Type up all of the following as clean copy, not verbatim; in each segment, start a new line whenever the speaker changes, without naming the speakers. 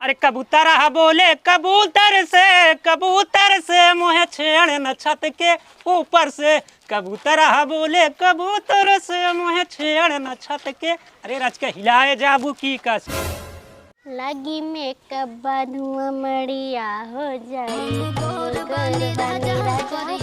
अरे कबूतर बोले कबूतर से मोहे छेड़ न छत के ऊपर से। कबूतर बोले कबूतर से मोहे छेड़ न छत के। अरे रच के हिलाए जाबू की कस
लगी मेकअप बधुआ मड़िया हो जाई।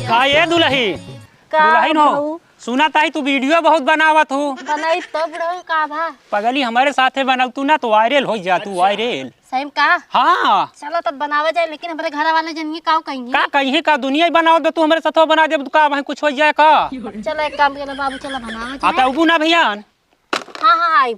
का ये दुल्हन हो सुना ताही तू वीडियो बहुत बनावत हो।
बनाई तो बड़ो का भा
पगली हमारे साथे बनल तू ना तो वायरल हो जा तू वायरल।
सही का
हाँ
चलो तब बनावा जाए लेकिन हमारे घर वाले जन का कहेंगे
का कहीं का दुनिया ही बनाओ दे तू हमारे साथ बना दे का वहीं कुछ हो जाए का।
चलो एक काम करना बाबू चलो बनावा जाए।
आता उबू ना भैया।
हाँ हाँ आई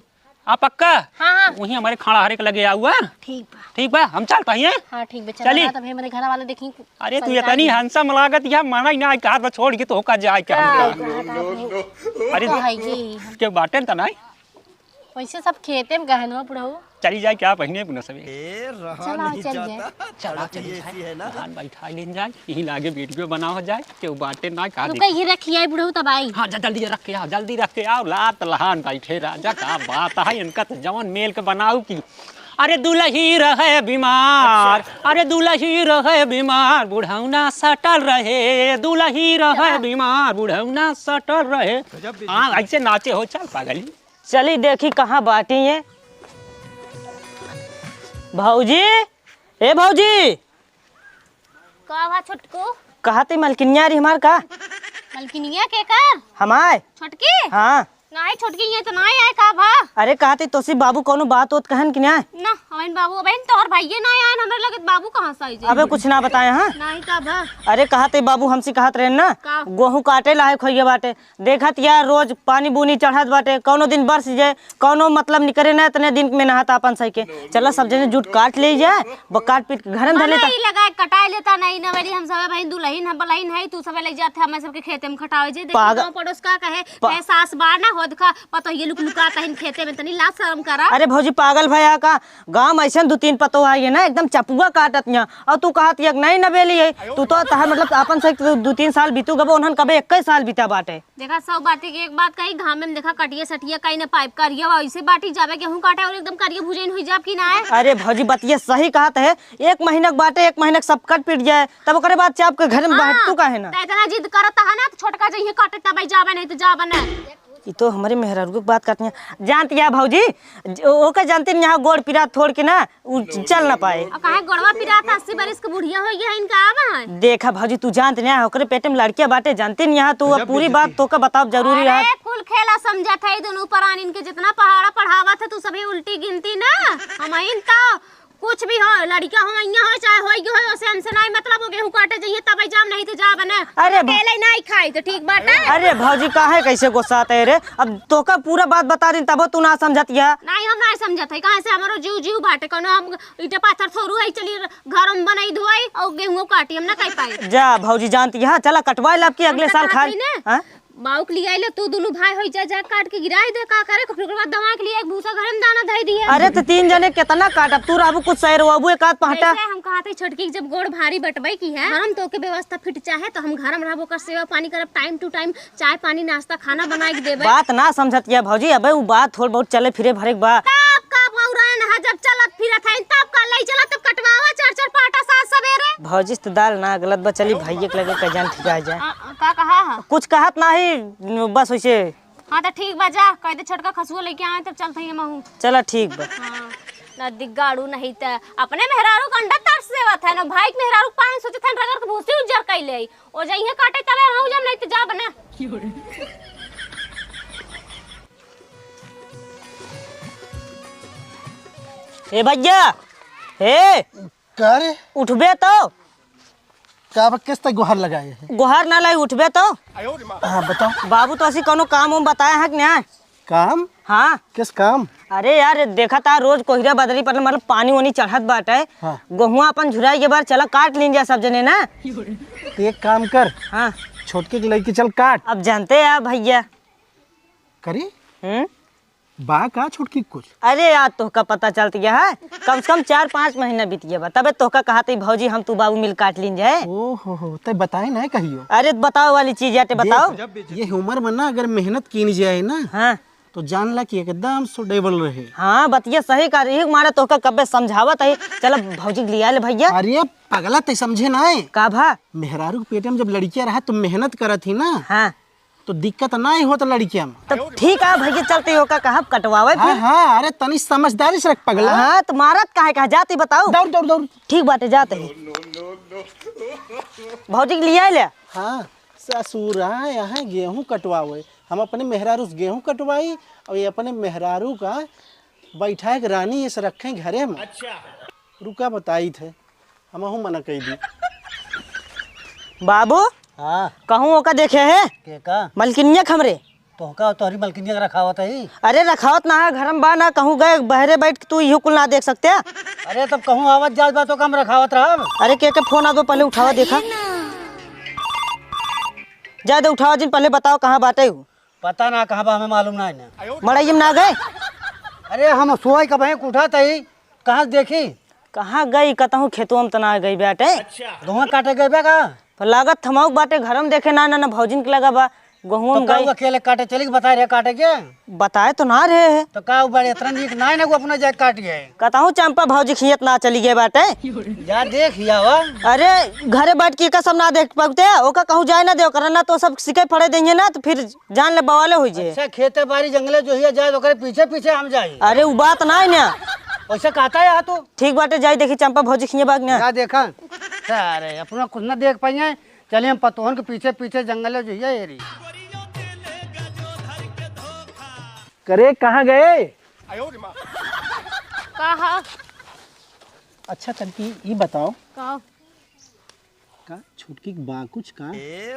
आप पक्का
हाँ
वही हमारे खाना हरे के लगे हुआ। ठीक बा हम चलता ही
हाँ ठीक बा
चली
तब हमारे घर वाले देखी।
अरे तू इतनी हंसम लागत या माना ही ना कहा तो छोड़ के तो का जाए क्या। अरे के बाटे त नहीं
वैसे सब खेते में गहनो पड़ो
चली जाए क्या पहने पुनः सभी
चला
धान बैठा लेन जाए यही लागे वीडियो बनाओ जाए के बाटे ना का
रुका ये रखिए बुढ़ऊ तब आई।
हाँ जल्दी रख के आओ जल्दी रख के आओ लात लहान बैठे राजा का बात है इनका तो जवन मेल के बनाओ की। अरे दुल्ही रहे बीमार अरे दुल्ही रहे बीमार बुढ़ौना सटल रहे। दुल्ही रहे बीमार बुढ़ौना सटल रहे। हाँ ऐसे नाचे हो चल पागली।
चली देखी कहाँ बाटी है भौजी। ए भौजी
का भा छोटको
कहा ती मलकिनिया रही हमार का
मलकिनिया के कर
हमार
छोटकी
हाँ
नहीं छोटकी ये तो नहीं आए का भा।
अरे कहा ती तोसी बाबू कोनो बात होत कहन कि ना
ना हमारे बाबू बहन तोहर भाईये नहीं आए हमें लगे बाबू कहाँ से आई
अबे कुछ ना बताए हाँ
नहीं का भा।
अरे कहा ती बाबू हमसे कहत रहे ना
का?
गेहूं काटे लायक होइए बाटे देखत यार रोज पानी बुनी चढ़त बाटे कौनो दिन बरस जाए कौनो मतलब निकरे ना इतने दिन में नहाता अपन सही के चला सब जने जुट काट ले जाए वो काट पीट घर में धले
नहीं लगा कटाई लेता नहीं ना वाली हम सब भाई दुल्हन है बलहन है तू सब ले जाते हमें सबके खेते में खटावे जे देखो गांव पड़ोस का कहे सास बार ना होद का पतो ये लुक लुका तहिन खेते में तनी लाज शर्म करा।
अरे भौजी पागल भैया का गांव ऐसे 2-3 पतो आई है ना एकदम चपुआ काटत यहाँ और तू कहत एक नहीं नबेली है तू तो तहार मतलब अपन से 2-3 साल बीतू गबो उन्हन कबे 21 साल बीता बाटे।
देखा सब बातें की एक बात कही घाम में देखा कटिए सटिए कहीं ना पाइप करिए वैसे बाटी जावे गेहूं काटे और एकदम करिए भुजन हुई जाब की ना है।
अरे भौजी बतिया सही कहत है 1 महीना के बाटे 1 महीना सब कट पीट जाए तब ओकरे बाद चाप के घर में बैठ तू काहे ना
इतना जिद करत है ना तो छोटका जइए काटे तब जावे नहीं तो जावे ना।
ये तो हमारे मेहरारू की बात करती हैं जानती है भौजी ओके जानती नहीं यहाँ गोड़ पिरा थोड़ के ना चल ना पाए।
और काहे गोड़वा पिरा था 80 बरस के बुढ़िया हो गया इनका आवा है।
देखा भौजी तू जानती नहीं ओकरे पेटे में लड़कियां बाटे जानती नहीं यहाँ तू पूरी बात तो का बताओ जरूरी है।
कुल खेला समझा था दोनों परान इनके जितना पहाड़ा पढ़ावा था तू सभी उल्टी गिनती ना हम तो कुछ भी हो लड़कियां हो हो चाहे हो उसे हमसे नहीं मतलब हो गेहूं काटे जाइए तब जाम नहीं तो जा बना।
अरे
अकेले नहीं खाई तो ठीक बात है।
अरे भौजी काहे कैसे गुस्सा आते रे अब तो का पूरा बात बता दी तब तू ना समझतिया।
नहीं हम नहीं समझत है कहां से हमारो जीव बाटे कोनो हम ईटा पाथर थोरू है चली घर में बनाई धोई और गेहूं काटी हम ना खाई पाए।
जा भौजी जानती है चला कटवाई लब की अगले साल खा हां
बाउक ले आइले तू दोनों भाई होई जा काट के गिराई दे का करे फिर बाद दवा के लिए एक भूसा घर में दाना धई दिए।
अरे तो 3 जने कितना काटब तू राबू कुछ सही रहबू एक आध पहटा।
हम कहते छोटकी जब गोड़ भारी बटबई की है हम तो के व्यवस्था फिट चाहे तो हम घर में रहबो कर सेवा पानी करब टाइम टू टाइम चाय पानी नाश्ता खाना बनाई के देबे।
बात ना समझतिया भौजी अबे वो बात थोड़ बहुत चले फिरे भरे बा
तब का पौरान है जब चलत फिरत है तब का ले चला तब कटवावा 4-4 पाटा साथ सवेरे।
भौजी तो दाल ना गलत बा चली भैया के लगे का जान ठीक आ जाए
का कहा है
कुछ कहत नहीं बस वैसे।
हां तो ठीक बा जा कह दे छोटका खसुआ लेके आए तब चलते हैं महू।
चला ठीक बा
हां नदी गाड़ू नहीं त अपने मेहरारू कंडा तरस सेवत है ना भाई के मेहरारू पान सोचे थन रगर के भूसी उजर कैले ओ जइहे काटे तबे हम जम नहीं तो जा बना।
ए भैया हे
का रे
उठबे तो
का किस तक गुहार लगाए है
गुहार ना लाई उठबे तो।
हाँ बताओ
बाबू तो ऐसी कोनो काम उम बताया है कि नहीं
काम
हाँ
किस काम।
अरे यार देखा था रोज कोहरा बदली पर मतलब पानी वानी चढ़त बाटे
हाँ।
गेहुआ अपन झुराई के बार चला काट लीजिए सब जने ना।
तो एक काम कर
हाँ
छोटके के लड़की चल काट
अब जानते हैं भैया
करी
हम्म
बा का छोटकी कुछ।
अरे यार तोहका पता चलती है कम से कम 4-5 महीना बीत गया तबे तोहका कहते भौजी हम तू बाबू मिल काट लीन जाए।
ओहो तो बताए ना कहियो।
अरे बताओ वाली चीज याते बताओ।
ये उम्र में ना अगर मेहनत की जाए ना
हाँ
तो जानला कि एकदम सुटेबल रहे।
हाँ बतिया सही कर रही है मारे तो का कब्बे समझावत है। चल भौजी लिया ले भैया।
अरे पगला ते समझे ना है
का भा?
मेहरारू के पेट में जब लड़कियां रहा तो मेहनत करत ही ना,
हाँ
तो दिक्कत ना ही होता लड़कियां में।
तो ठीक है भैया चलते हो का कहा कटवावे
हाँ
फिर।
हाँ, अरे तनी समझदारी से रख पगला।
हाँ तो मारत काहे कहा जाती बताओ।
दौड़ दौड़ दौड़।
ठीक बात है जाते ही भौजी लिया ले।
हाँ ससुर यहाँ गेहूं कटवावे, हम अपने मेहरारू से गेहूं कटवाई और ये अपने मेहरारू का बैठा एक रानी ऐसे रखे घरे में। रुका बताई थे हम मना कही दी।
बाबू
हाँ
कहूँ ओका देखे है
के का
मलकिनिया खमरे।
तो का तोहरी मलकिनिया का रखावत है।
अरे रखावत ना है घर में बा ना कहूँ गए बहरे बैठ के तू इहो कुल ना देख सकते।
अरे तब कहूँ आवत जात बा तो कम रखावत रहा।
अरे के फोन आ दो पहले उठावा देखा ज्यादा उठावा जिन पहले बताओ कहाँ बाटे हो।
पता ना कहाँ बा हमें मालूम ना है ना।
मड़ाई में ना गए।
अरे हम सोई का बैंक उठा तही कहाँ से देखी
कहाँ गई कतहूँ खेतों में तना गई बाटे।
धुआं काटे गए बे का
पर लागत थमाऊ बाटे घर में देखे ना ना भौजिन के लगा बा गेहूं
तो
में
का
गई।
अकेले काटे चली के बता रहे काटे के
बताए तो ना रहे है
तो का बड़े इतना नीक ना है ना वो अपना जाके काट गए।
कतहूँ चंपा भौजी खियत ना चली गए बाटे।
जा देख या वा
अरे घरे बैठ के का सब ना देख पाते ओका कहूँ जाए ना दे करना तो सब सिखे पड़े देंगे ना तो फिर जान ले बवाले हो जाए।
अच्छा खेते बाड़ी जंगले जो है जाए तो करे पीछे पीछे हम जाए।
अरे वो बात ना है ना।
वैसे कहता है तो
ठीक बाटे जाई देखी चंपा भौजी खिए बाग ना।
जा देखा अरे अपना कुछ ना देख पाइए चलिए हम पतोहन के पीछे पीछे जंगल जो है एरी।
करे कहाँ गए?
कहा
अच्छा तनकी ये बताओ
कहा
का छुटकी बा कुछ का?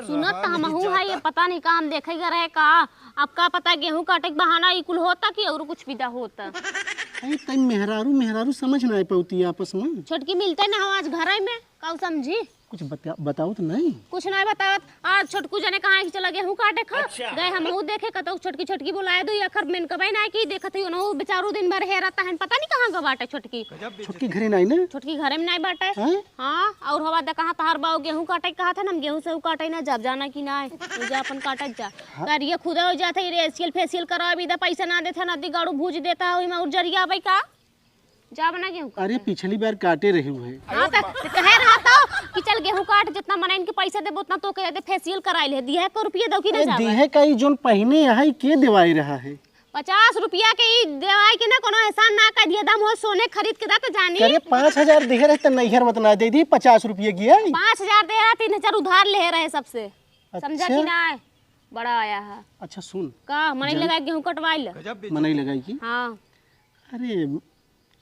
सुनत तो हमहू है ये पता नहीं काम देखेगा रहे का। अब का पता गेहूं काटे के बहाना ई कुल होता कि और कुछ विदा होता।
अरे तई मेहरारू मेहरारू समझ ना पौती आपस में।
छोटकी मिलते ना हो आज घर में का समझी
कुछ बताओ तो नहीं।
कुछ नहीं बतावत। आज छोटकू जने कहा कि चला गेहूं काटे खा गए हमहू देखे कतो छोटकी छोटकी बुलाए दो अखर मेन कबई ना की देखत ही ओनो बेचारू दिन भर हेरता है पता नहीं कहां ग बाटे छोटकी।
छुटकी घरे नहीं ना?
छोटकी घरे में नहीं बाटे।
हैं?
हां और हवा द कहां तहार बाऊ गेहूं काटे कहा था ना हम गेहूं से काटे ना जब जाना कि ना जा अपन काटत जा कर ये खुदा हो जाते रेसियल फेसियल करा भी द पैसा ना देता नदी गाड़ू भूज देता ओई में उजरिया भाई का जा बना गेहूं।
अरे पिछली बार काटे रही हुए।
हां त कहे रहा था कि चल गेहूं काट जितना मना इनके पैसा देबो उतना तो कह दे फेसियल कराई ले दिया है को रुपया दो कि ना जावे।
देहे का ई जोन पहिने है के दिवाई रहा है?
50 रुपया के ई देवाई के ना कोनो एहसान ना कर दिया दम हो सोने खरीद के दा तो जानी।
अरे 5000 दे रहे तो नैहर बतना दे दी 50 रुपये की है।
5000 दे रहा 3000 उधार ले रहे सबसे समझा
अच्छा।
कि ना बड़ा आया है
अच्छा सुन
का मने लगा गेहूं कटवाई ले
मनई लगाई की।
हां
अरे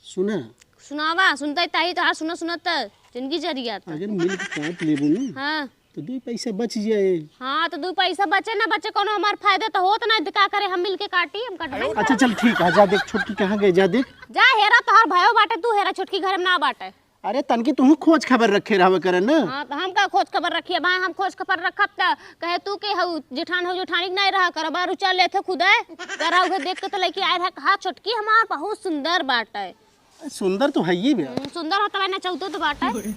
सुना
सुनावा सुनता ही ताही तो हाँ सुना सुनत जिंदगी जरिया था।
अगर मिल के काट लेबू ना
हाँ
तो 2 पैसा बच जाए।
हाँ तो 2 पैसा बचे ना बचे कोनो हमार फायदा तो होत ना का करे हम मिल के काटी हम कटवाई।
अच्छा चल ठीक है जा देख छुटकी कहाँ गए जा देख।
जा हेरा तोहर भयो बाटे तू हेरा छोटकी घर में ना बाटे।
अरे तनकी तू खोज खबर रखे रहवे करे ना।
हाँ तो हम का खोज खबर रखिए भाई हम खोज खबर रखब त कहे तू के हऊ जेठान हो जेठानी नहीं रहा कर बारू चल लेथे खुदा करा उधर देख के तो लेके आए रहा कहा छोटकी हमार बहुत सुंदर बाटे।
सुंदर तो है ही बे।
सुंदर होता है ना चौदह तो बाटा है।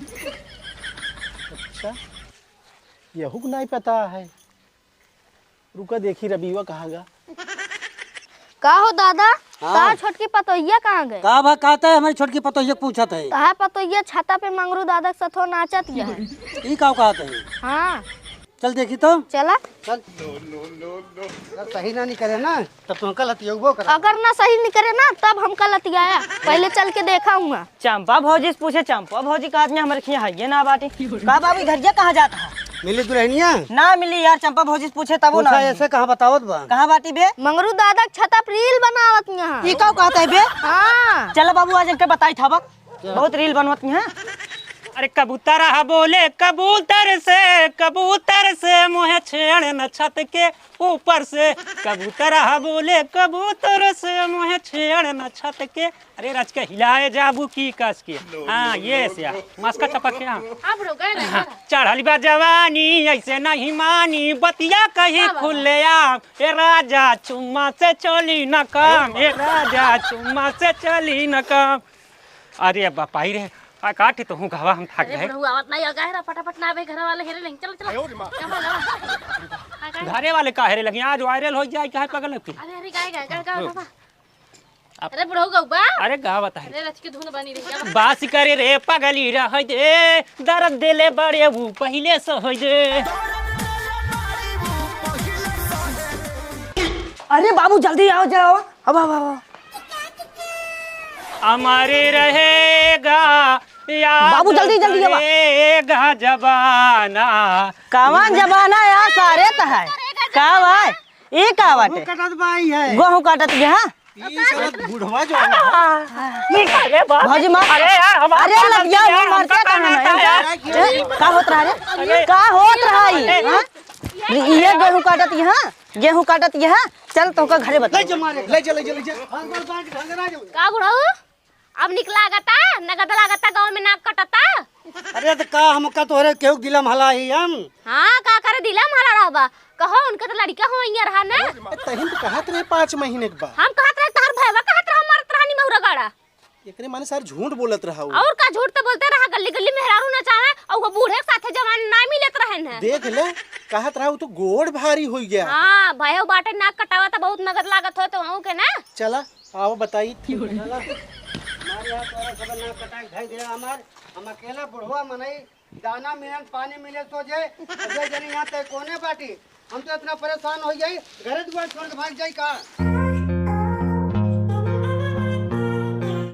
अच्छा यहू को नहीं पता है। रुका देखी रबीवा कहाँ गा।
का हो दादा तार छोटकी पतोहिया कहाँ गए?
का बा कहता है हमारी छोटकी पतोहिया पूछत है।
तार पतोहिया छाता पे मंगरू दादा के साथ नाचत गया है।
ई का कहता है
हाँ
चल देखी तो
चला
चल अगर सही ना नहीं करे ना तब तो कल हतियोगो कर।
अगर ना सही नहीं करे ना तब हम कल लतियाया पहले चल के देखा हूँ।
चंपा भौजी से पूछे चंपा भौजी का आदमी हमारे खिया है ये ना बाटी का बाबू इधर जा कहाँ जाता है?
मिली दुल्हनिया
ना मिली यार चंपा भौजी से पूछे तब वो ना
पूछा
मिली।
ऐसे कहाँ बतावत बा।
कहाँ बाटी बे?
मंगरू दादा के छाता पे रील बनावत यहाँ।
ई का कहता है बे?
हाँ
चलो बाबू आज इनके बताई था बहुत रील बनवत है।
अरे कबूतर हा बोले कबूतर से मुँह छेड़ न छत के ऊपर से। कबूतर हा बोले कबूतर से मुँह छेड़ न छत के। अरे रच के हिलाए जाबू की कस के। हाँ ये से मस्का चपक के। हाँ
अब रुक गए ना
चढ़ल बा जवानी ऐसे नहीं मानी बतिया कहीं खुले आम। ए राजा चुम्मा से चली न काम ए राजा चुम्मा से चली न काम। अरे बापाई रे आ काटी तो हूँ घावा हम थक
अरे
गए
बुढ़ऊ आवत नहीं आगा है फटाफट ना आवे घर वाले हेरे नहीं चलो चलो
घरे वाले काहे लगे आज वायरल हो जाए काहे पगल की
अरे अरे गाय अरे बुढ़ऊ गौबा
अरे गा बता
अरे रच की धुन बनी रही
बास करे रे पगली रह दे दर्द देले बड़े वो पहले से हो दे।
अरे बाबू जल्दी आओ जाओ अब आओ
हमारे रहेगा याद
बाबू, जल्दी, जल्दी अब।
रहेगा जबाना
कावन जबाना यार सारे त है का भाई ये का बाटे
कटत बाई है
गेहूं काटत के हां
ये साला बुढ़वा जो है
अरे बाप
भौजी मार
अरे यार हमारे
अरे लग गया वो मरते कहां है का होत रहा रे का होत रहा ये गेहूं काटत यहाँ गेहूं काटत यहाँ चल तो का घरे बता
ले जा
का बुढ़ऊ अब निकला गता नगद लागता गांव में नाक कटता
अरे तो का हमका तोहरे केहू दिलम हलाई हम
हां का करे दिला मारा रहबा कहो उनका तो लड़का हो इया रहा ना
तहिन तो कहत रहे 5 महीने के बाद
हम कहत रहे तार भैया कहत रहा मारत रहनी मौरा गाड़ा
एकरे माने सर झूठ बोलत रहा वो
और का झूठ तो बोलते रहा गली गली मेहरारू ना चाहे और वो बूढ़े के साथे जवान ना मिलत रहन है
देख ले कहत रहा वो तो गोड़ भारी हो गया।
हां भयो बाटे नाक कटावा तो बहुत नगद लागत हो तो हूं के ना
चला आओ बताई
हमारे यहाँ तोरा खबर ना कटाई धई दे हम अकेला बुढ़वा मनई दाना मिलन पानी मिले तो जे जने यहाँ तक कोने बाटी हम तो इतना परेशान हो जाई घरे दुआर छोड़ के भाग जाई का